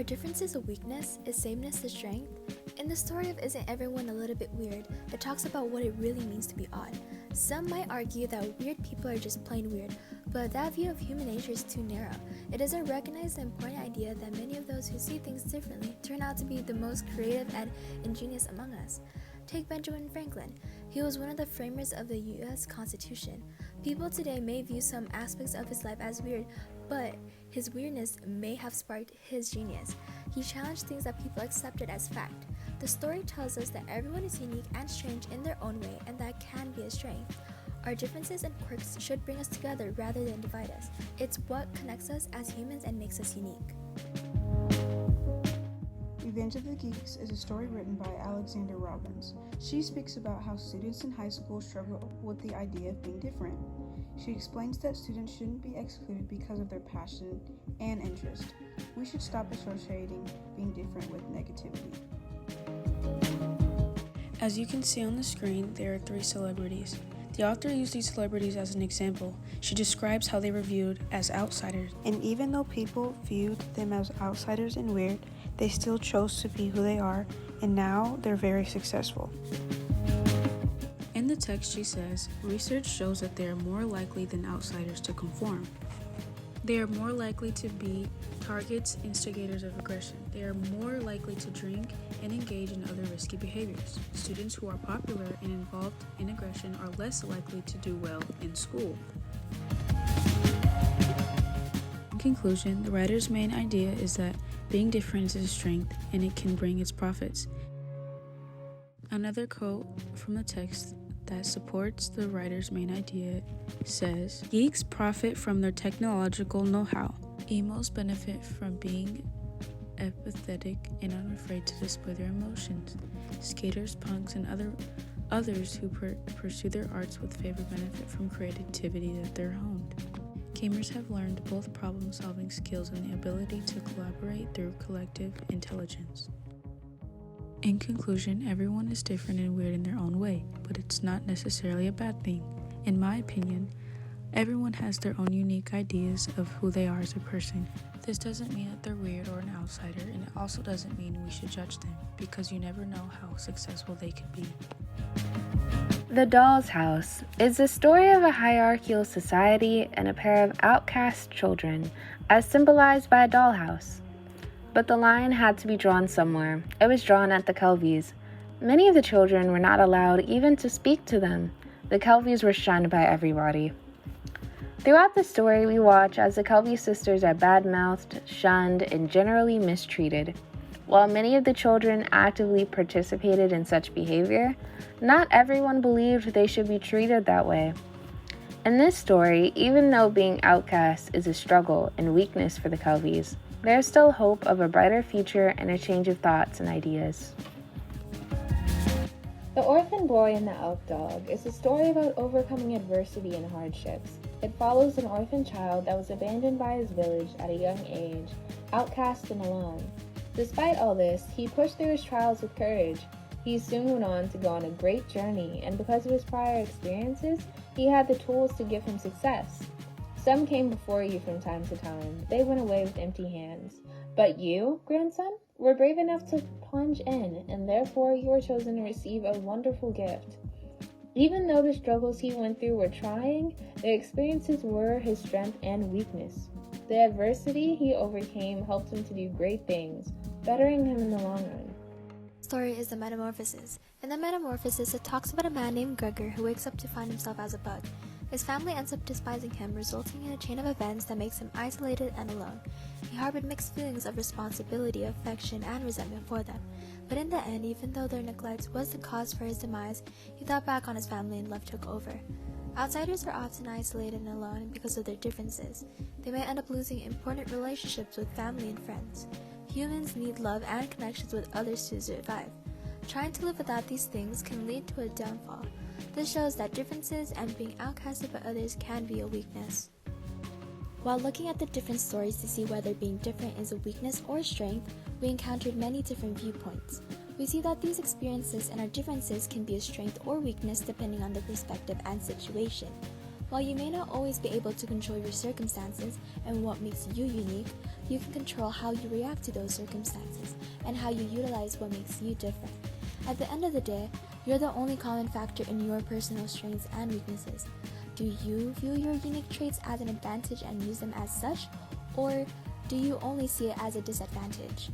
differences a weakness? Is sameness a strength? In the story of Isn't Everyone a Little Bit Weird, it talks about what it really means to be odd. Some might argue that weird people are just plain weird, but that view of human nature is too narrow. It doesn't recognize the important idea that many of those who see things differently turn out to be the most creative and ingenious among us. Take Benjamin Franklin. He was one of the framers of the U.S. Constitution. People today may view some aspects of his life as weird, but his weirdness may have sparked his genius. He challenged things that people accepted as fact. The story tells us that everyone is unique and strange in their own way, and that can be a strength. Our differences and quirks should bring us together rather than divide us. It's what connects us as humans and makes us unique. Revenge of the Geeks is a story written by Alexandra Robbins. She speaks about how students in high school struggle with the idea of being different. She explains that students shouldn't be excluded because of their passion and interest. We should stop associating being different with negativity. As you can see on the screen, there are 3 celebrities. The author used these celebrities as an example. She describes how they were viewed as outsiders. And even though people viewed them as outsiders and weird, they still chose to be who they are, and now they're very successful. In the text, she says, research shows that they are more likely than outsiders to conform. They are more likely to be targets, instigators of aggression. They are more likely to drink and engage in other risky behaviors. Students who are popular and involved in aggression are less likely to do well in school. In conclusion, the writer's main idea is that being different is a strength and it can bring its profits. Another quote from the text that supports the writer's main idea says, geeks profit from their technological know-how. Emos benefit from being empathetic and unafraid to display their emotions. Skaters, punks, and others who pursue their arts with favor benefit from creativity that they're honed. Gamers have learned both problem-solving skills and the ability to collaborate through collective intelligence. In conclusion, everyone is different and weird in their own way, but it's not necessarily a bad thing. In my opinion, everyone has their own unique ideas of who they are as a person. This doesn't mean that they're weird or an outsider, and it also doesn't mean we should judge them, because you never know how successful they could be. The Doll's House is the story of a hierarchical society and a pair of outcast children, as symbolized by a dollhouse. But the line had to be drawn somewhere. It was drawn at the Kelvies. Many of the children were not allowed even to speak to them. The Kelvies were shunned by everybody. Throughout the story, we watch as the Kelvy sisters are bad-mouthed, shunned, and generally mistreated. While many of the children actively participated in such behavior, not everyone believed they should be treated that way. In this story, even though being outcast is a struggle and weakness for the Kelvies, there is still hope of a brighter future and a change of thoughts and ideas. The Orphan Boy and the Elk Dog is a story about overcoming adversity and hardships. It follows an orphan child that was abandoned by his village at a young age, outcast and alone. Despite all this, he pushed through his trials with courage. He soon went on to go on a great journey, and because of his prior experiences, he had the tools to give him success. Some came before you from time to time. They went away with empty hands. But you, grandson, were brave enough to plunge in, and therefore you were chosen to receive a wonderful gift. Even though the struggles he went through were trying, the experiences were his strength and weakness. The adversity he overcame helped him to do great things, bettering him in the long run. The story is The Metamorphosis. In The Metamorphosis, it talks about a man named Gregor who wakes up to find himself as a bug. His family ends up despising him, resulting in a chain of events that makes him isolated and alone. He harbored mixed feelings of responsibility, affection, and resentment for them. But in the end, even though their neglect was the cause for his demise, he thought back on his family and love took over. Outsiders are often isolated and alone because of their differences. They may end up losing important relationships with family and friends. Humans need love and connections with others to survive. Trying to live without these things can lead to a downfall. This shows that differences and being outcasted by others can be a weakness. While looking at the different stories to see whether being different is a weakness or a strength, we encountered many different viewpoints. We see that these experiences and our differences can be a strength or weakness depending on the perspective and situation. While you may not always be able to control your circumstances and what makes you unique, you can control how you react to those circumstances and how you utilize what makes you different. At the end of the day, you're the only common factor in your personal strengths and weaknesses. Do you view your unique traits as an advantage and use them as such, or do you only see it as a disadvantage?